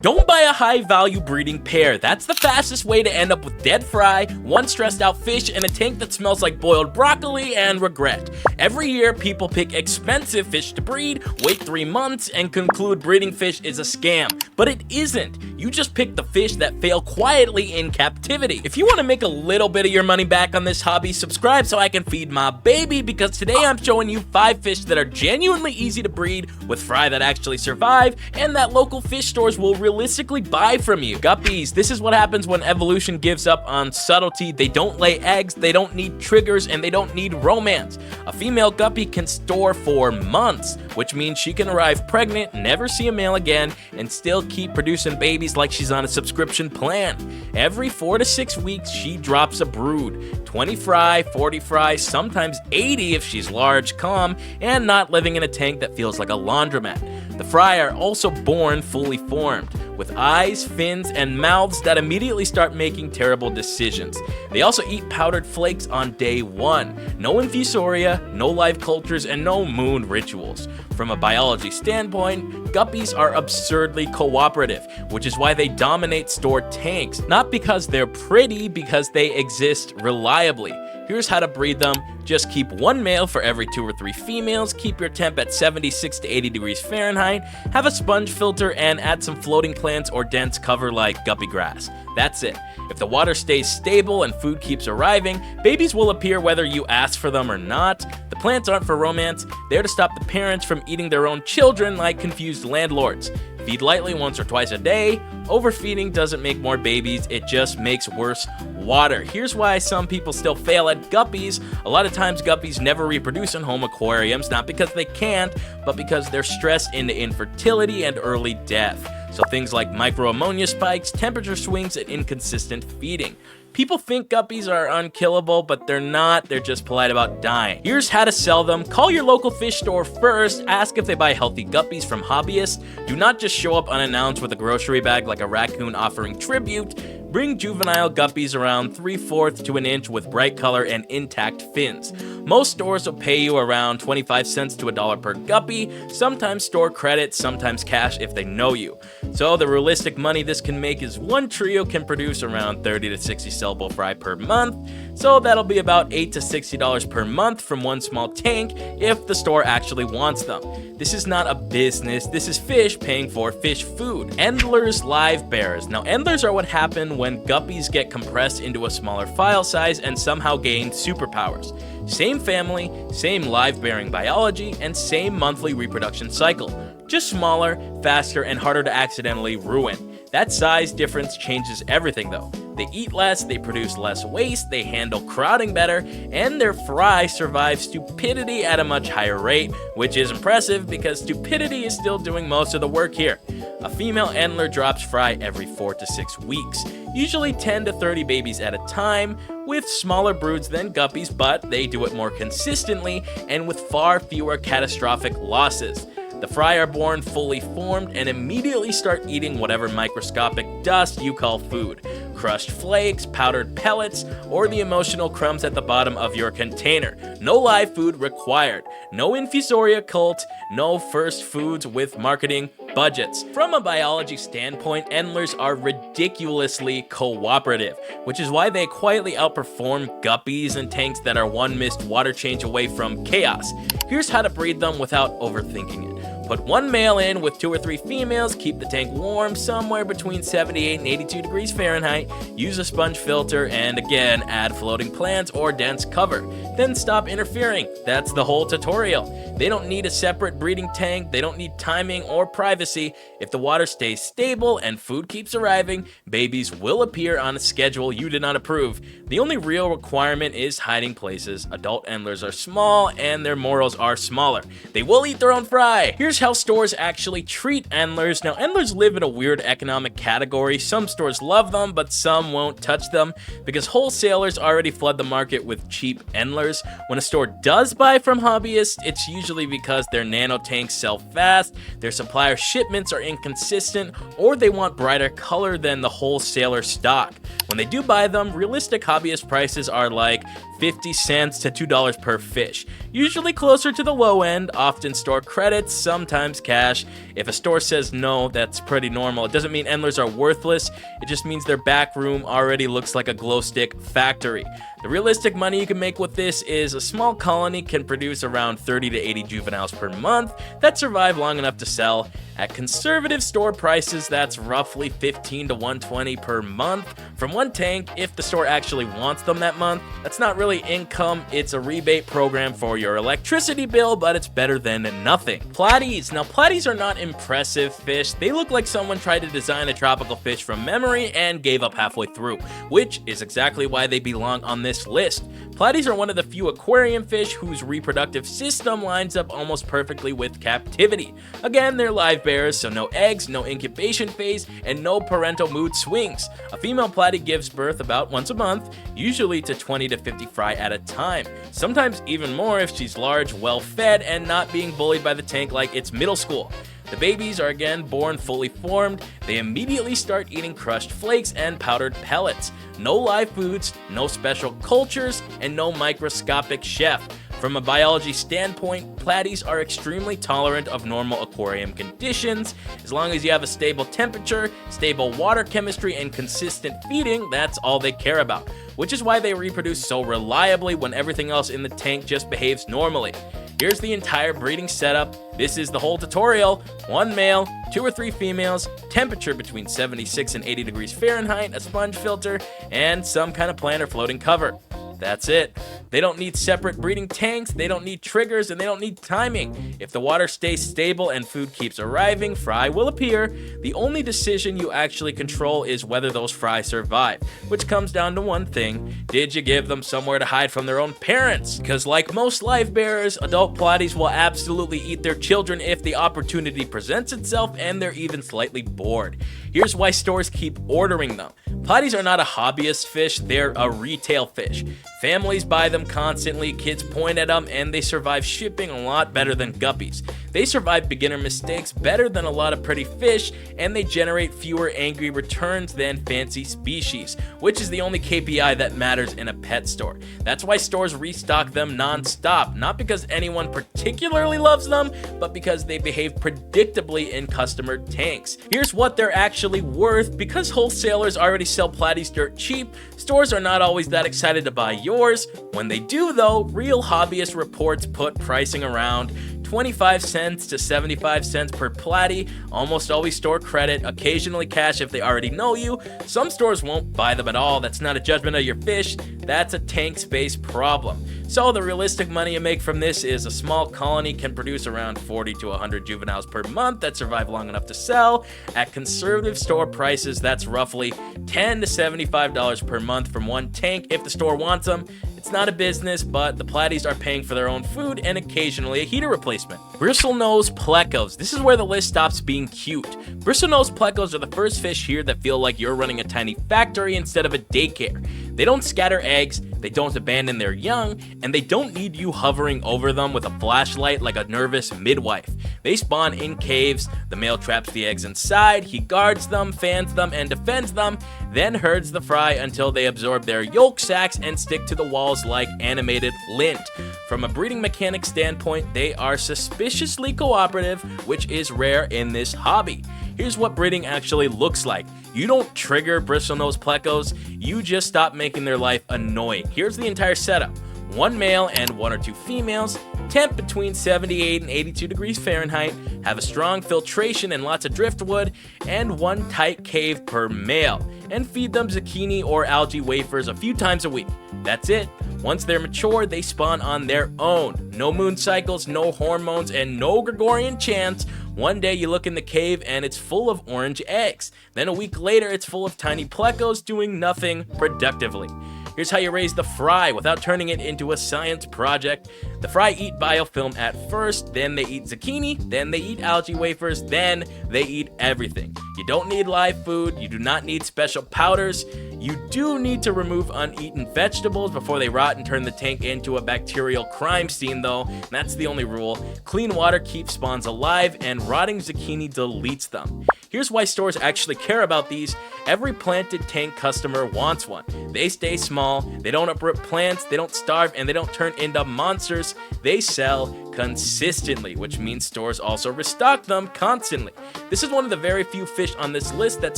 Don't buy a high-value breeding pair. That's the fastest way to end up with dead fry, one stressed-out fish, and a tank that smells like boiled broccoli and regret. Every year, people pick expensive fish to breed, wait 3 months, and conclude breeding fish is a scam. But it isn't. You just pick the fish that fail quietly in captivity. If you want to make a little bit of your money back on this hobby, subscribe so I can feed my baby, because today I'm showing you 5 fish that are genuinely easy to breed, with fry that actually survive, and that local fish stores will realistically buy from you. Guppies, this is what happens when evolution gives up on subtlety. They don't lay eggs, they don't need triggers, and they don't need romance. A female guppy can store for months, which means she can arrive pregnant, never see a male again, and still keep producing babies like she's on a subscription plan. Every 4 to 6 weeks, she drops a brood. 20 fry, 40 fry, sometimes 80 if she's large, calm, and not living in a tank that feels like a laundromat. The fry are also born fully formed, with eyes, fins, and mouths that immediately start making terrible decisions. They also eat powdered flakes on day 1. No infusoria, no live cultures, and no moon rituals. From a biology standpoint, guppies are absurdly cooperative, which is why they dominate store tanks. Not because they're pretty, because they exist reliably. Here's how to breed them. Just keep 1 male for every 2 or 3 females, keep your temp at 76 to 80 degrees Fahrenheit, have a sponge filter, and add some floating plants or dense cover like guppy grass. That's it. If the water stays stable and food keeps arriving, babies will appear whether you ask for them or not. The plants aren't for romance, they're to stop the parents from eating their own children like confused landlords. Feed lightly once or twice a day. Overfeeding doesn't make more babies, it just makes worse water. Here's why some people still fail at guppies. A lot of times guppies never reproduce in home aquariums, not because they can't, but because they're stressed into infertility and early death. So things like microammonia spikes, temperature swings, and inconsistent feeding. People think guppies are unkillable, but they're not. They're just polite about dying. Here's how to sell them. Call your local fish store first. Ask if they buy healthy guppies from hobbyists. Do not just show up unannounced with a grocery bag like a raccoon offering tribute. Bring juvenile guppies around 3/4 to an inch with bright color and intact fins. Most stores will pay you around 25 cents to $1 per guppy, sometimes store credit, sometimes cash if they know you. So the realistic money this can make is one trio can produce around 30 to 60 sellable fry per month, so that'll be about $8 to $60 per month from one small tank if the store actually wants them. This is not a business, this is fish paying for fish food. Endlers, Livebearers. Now endlers are what happen when guppies get compressed into a smaller file size and somehow gain superpowers. Same family, same live-bearing biology, and same monthly reproduction cycle. Just smaller, faster, and harder to accidentally ruin. That size difference changes everything though. They eat less, they produce less waste, they handle crowding better, and their fry survive stupidity at a much higher rate, which is impressive because stupidity is still doing most of the work here. A female endler drops fry every 4 to 6 weeks, usually 10 to 30 babies at a time, with smaller broods than guppies, but they do it more consistently and with far fewer catastrophic losses. The fry are born fully formed and immediately start eating whatever microscopic dust you call food. Crushed flakes, powdered pellets, or the emotional crumbs at the bottom of your container. No live food required. No infusoria cult, no first foods with marketing budgets. From a biology standpoint, endlers are ridiculously cooperative, which is why they quietly outperform guppies and tanks that are one missed water change away from chaos. Here's how to breed them without overthinking it. Put 1 male in with 2 or 3 females, keep the tank warm somewhere between 78 and 82 degrees Fahrenheit, use a sponge filter, and again, add floating plants or dense cover. Then stop interfering. That's the whole tutorial. They don't need a separate breeding tank, they don't need timing or privacy. If the water stays stable and food keeps arriving, babies will appear on a schedule you did not approve. The only real requirement is hiding places. Adult endlers are small and their morals are smaller. They will eat their own fry. Here's how stores actually treat endlers. Now, endlers live in a weird economic category. Some stores love them, but some won't touch them because wholesalers already flood the market with cheap endlers. When a store does buy from hobbyists, it's usually because their nano tanks sell fast, their supplier shipments are inconsistent, or they want brighter color than the wholesaler stock. When they do buy them, realistic hobbyist prices are like 50 cents to $2 per fish, usually closer to the low end, often store credits, sometimes cash. If a store says no, that's pretty normal. It doesn't mean endlers are worthless, it just means their back room already looks like a glow stick factory. The realistic money you can make with this is a small colony can produce around 30 to 80 juveniles per month that survive long enough to sell. At conservative store prices, that's roughly 15 to 120 per month from one tank if the store actually wants them that month. That's not really income, it's a rebate program for your electricity bill, but it's better than nothing. Platies. Now, platies are not impressive fish. They look like someone tried to design a tropical fish from memory and gave up halfway through, which is exactly why they belong on this list. Platies are one of the few aquarium fish whose reproductive system lines up almost perfectly with captivity. Again, they're Livebearers, so no eggs, no incubation phase, and no parental mood swings. A female platy gives birth about once a month, usually to 20 to 50 fry at a time. Sometimes even more if she's large, well-fed, and not being bullied by the tank like it's middle school. The babies are again born fully formed. They immediately start eating crushed flakes and powdered pellets. No live foods, no special cultures, and no microscopic chef. From a biology standpoint, platies are extremely tolerant of normal aquarium conditions. As long as you have a stable temperature, stable water chemistry, and consistent feeding, that's all they care about. Which is why they reproduce so reliably when everything else in the tank just behaves normally. Here's the entire breeding setup. This is the whole tutorial. 1 male, 2 or 3 females, temperature between 76 and 80 degrees Fahrenheit, a sponge filter, and some kind of plant or floating cover. That's it. They don't need separate breeding tanks, they don't need triggers, and they don't need timing. If the water stays stable and food keeps arriving, fry will appear. The only decision you actually control is whether those fry survive, which comes down to one thing: did you give them somewhere to hide from their own parents? Because like most Livebearers, adult platies will absolutely eat their children if the opportunity presents itself and they're even slightly bored. Here's why stores keep ordering them. Platies are not a hobbyist fish, they're a retail fish. Families buy them constantly, kids point at them, and they survive shipping a lot better than guppies. They survive beginner mistakes better than a lot of pretty fish, and they generate fewer angry returns than fancy species, which is the only KPI that matters in a pet store. That's why stores restock them non-stop, not because anyone particularly loves them, but because they behave predictably in customer tanks. Here's what they're actually worth. Because wholesalers already sell platies dirt cheap, stores are not always that excited to buy yours. When they do though, real hobbyist reports put pricing around 25 cents to 75 cents per platy, almost always store credit, occasionally cash if they already know you. Some stores won't buy them at all. That's not a judgment of your fish, that's a tank space problem. So the realistic money you make from this is a small colony can produce around 40 to 100 juveniles per month that survive long enough to sell. At conservative store prices, that's roughly $10 to $75 per month from one tank if the store wants them. It's not a business, but the platies are paying for their own food and occasionally a heater replacement. Bristlenose plecos. This is where the list stops being cute. Bristlenose plecos are the first fish here that feel like you're running a tiny factory instead of a daycare. They don't scatter eggs, they don't abandon their young, and they don't need you hovering over them with a flashlight like a nervous midwife. They spawn in caves, the male traps the eggs inside, he guards them, fans them, and defends them, then herds the fry until they absorb their yolk sacs and stick to the walls like animated lint. From a breeding mechanic standpoint, they are suspiciously cooperative, which is rare in this hobby. Here's what breeding actually looks like. You don't trigger bristlenose plecos, you just stop making their life annoying. Here's the entire setup. 1 male and 1 or 2 females, temp between 78 and 82 degrees Fahrenheit, have a strong filtration and lots of driftwood, and 1 tight cave per male, and feed them zucchini or algae wafers a few times a week. That's it. Once they're mature, they spawn on their own. No moon cycles, no hormones, and no Gregorian chants. One day you look in the cave and it's full of orange eggs. Then a week later it's full of tiny plecos doing nothing productively. Here's how you raise the fry without turning it into a science project. The fry eat biofilm at first, then they eat zucchini, then they eat algae wafers, then they eat everything. You don't need live food, you do not need special powders. You do need to remove uneaten vegetables before they rot and turn the tank into a bacterial crime scene though. That's the only rule. Clean water keeps spawns alive and rotting zucchini deletes them. Here's why stores actually care about these. every planted tank customer wants one. They stay small, they don't uproot plants, they don't starve, and they don't turn into monsters. They sell consistently, which means stores also restock them constantly. This is one of the very few fish on this list that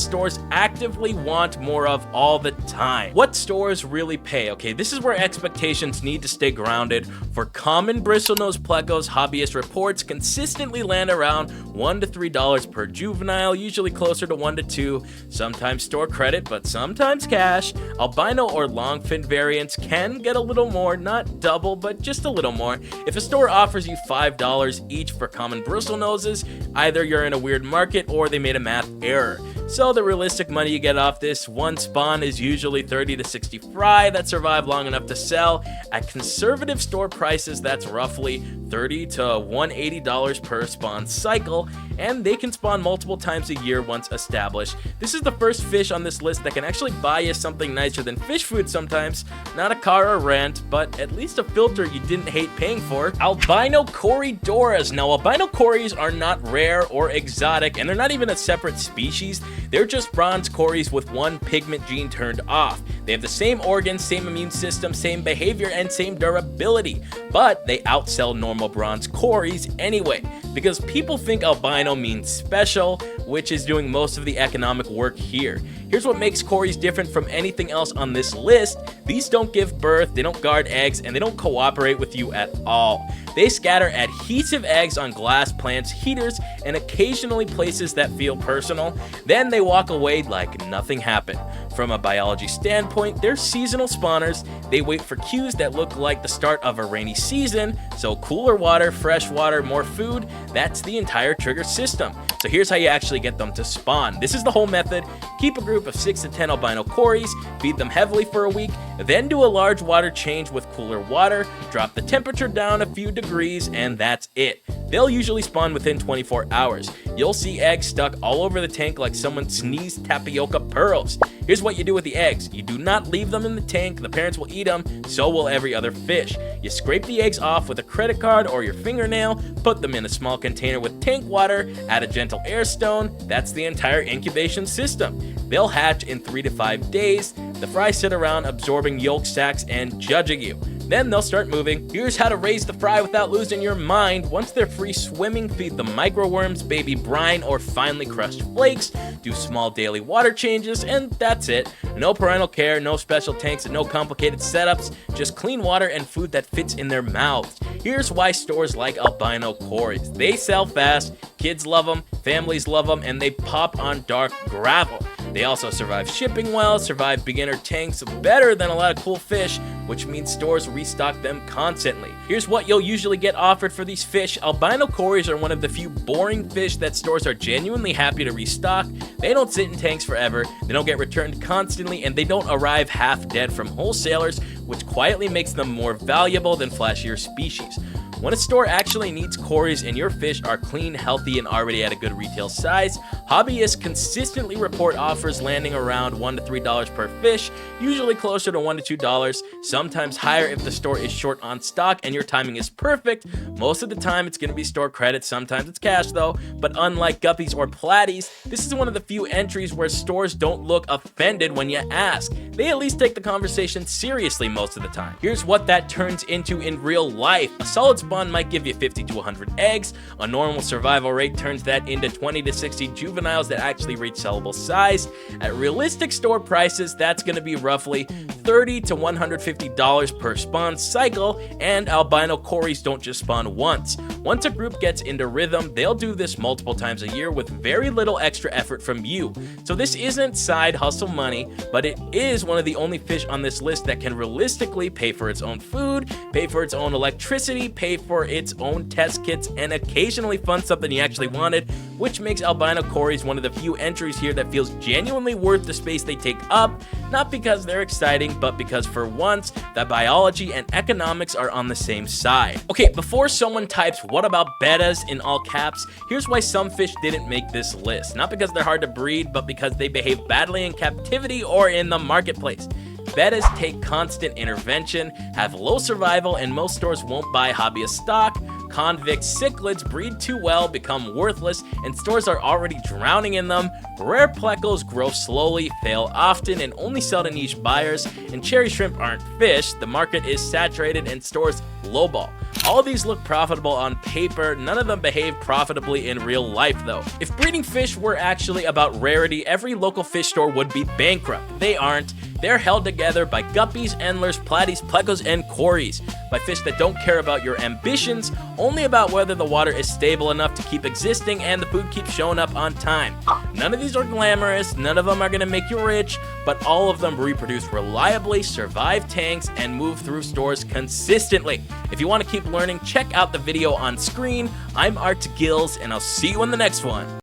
stores actively want more of all the time. What stores really pay? Okay, this is where expectations need to stay grounded. For common bristlenose plecos, hobbyist reports consistently land around $1 to $3 per juvenile, usually closer to $1 to $2, sometimes store credit, but sometimes cash. Albino or longfin variants can get a little more, not double, but just a little more. If a store offers you $5 each for common bristlenoses, either you're in a weird market or they made a math error. So the realistic money you get off this one spawn is usually 30 to 60 fry that survive long enough to sell. At conservative store prices, that's roughly $30 to $180 per spawn cycle, and they can spawn multiple times a year once established. This is the first fish on this list that can actually buy you something nicer than fish food sometimes. Not a car or rent, but at least a filter you didn't hate paying for. Albino corydoras. Now, albino cories are not rare or exotic, and they're not even a separate species. They're just bronze cories with one pigment gene turned off. They have the same organs, same immune system, same behavior, and same durability, but they outsell normal bronze cories anyway, because people think albino means special, which is doing most of the economic work here. Here's what makes cories different from anything else on this list. These don't give birth, they don't guard eggs, and they don't cooperate with you at all. They scatter adhesive eggs on glass, plants, heaters, and occasionally places that feel personal. Then they walk away like nothing happened. From a biology standpoint, they're seasonal spawners. They wait for cues that look like the start of a rainy season, so cooler water, fresh water, more food, that's the entire trigger system. So here's how you actually get them to spawn. This is the whole method. Keep a group of 6 to 10 albino cories, feed them heavily for a week, then do a large water change with cooler water, drop the temperature down a few degrees, and that's it. They'll usually spawn within 24 hours. You'll see eggs stuck all over the tank like someone sneezed tapioca pearls. Here's what you do with the eggs. You do not leave them in the tank. The parents will eat them, so will every other fish. You scrape the eggs off with a credit card or your fingernail, put them in a small container with tank water, add a gentle air stone. That's the entire incubation system. They'll hatch in 3 to 5 days. The fry sit around absorbing yolk sacs and judging you. Then they'll start moving. Here's how to raise the fry without losing your mind. Once they're free swimming, feed them microworms, baby brine, or finely crushed flakes. Do small daily water changes, and that's it. No parental care, no special tanks, and no complicated setups. Just clean water and food that fits in their mouths. Here's why stores like albino cories. They sell fast, kids love them, families love them, and they pop on dark gravel. They also survive shipping well, survive beginner tanks better than a lot of cool fish, which means stores restock them constantly. Here's what you'll usually get offered for these fish. Albino cories are one of the few boring fish that stores are genuinely happy to restock. They don't sit in tanks forever, they don't get returned constantly, and they don't arrive half dead from wholesalers, which quietly makes them more valuable than flashier species. When a store actually needs cories and your fish are clean, healthy, and already at a good retail size, hobbyists consistently report offers landing around $1 to $3 per fish, usually closer to $1 to $2, sometimes higher if the store is short on stock and your timing is perfect. Most of the time it's going to be store credit, sometimes it's cash though, but unlike Guppies or Platies, this is one of the few entries where stores don't look offended when you ask. They at least take the conversation seriously most of the time. Here's what that turns into in real life. A solid spawn might give you 50 to 100 eggs. A normal survival rate turns that into 20 to 60 juveniles that actually reach sellable size. At realistic store prices, that's going to be roughly $30 to $150 per spawn cycle, and albino cories don't just spawn once. Once a group gets into rhythm, they'll do this multiple times a year with very little extra effort from you. So this isn't side hustle money, but it is one of the only fish on this list that can realistically pay for its own food, pay for its own electricity, pay for its own test kits, and occasionally fund something you actually wanted, which makes albino cories one of the few entries here that feels genuinely worth the space they take up, not because they're exciting, but because for once, the biology and economics are on the same side. Okay, before someone types "what about bettas" in all caps, here's why some fish didn't make this list. Not because they're hard to breed, but because they behave badly in captivity or in the marketplace. Bettas take constant intervention, have low survival, and most stores won't buy hobbyist stock. convict cichlids breed too well, become worthless, and stores are already drowning in them. Rare plecos grow slowly, fail often, and only sell to niche buyers. And cherry shrimp aren't fish, the market is saturated and stores lowball. All of these look profitable on paper, none of them behave profitably in real life though. If breeding fish were actually about rarity, every local fish store would be bankrupt. They aren't. They're held together by guppies, endlers, platies, plecos, and cories. By fish that don't care about your ambitions, only about whether the water is stable enough to keep existing and the food keeps showing up on time. None of these are glamorous, none of them are gonna make you rich, but all of them reproduce reliably, survive tanks, and move through stores consistently. If you want to keep learning, check out the video on screen. I'm Art Gills, and I'll see you in the next one.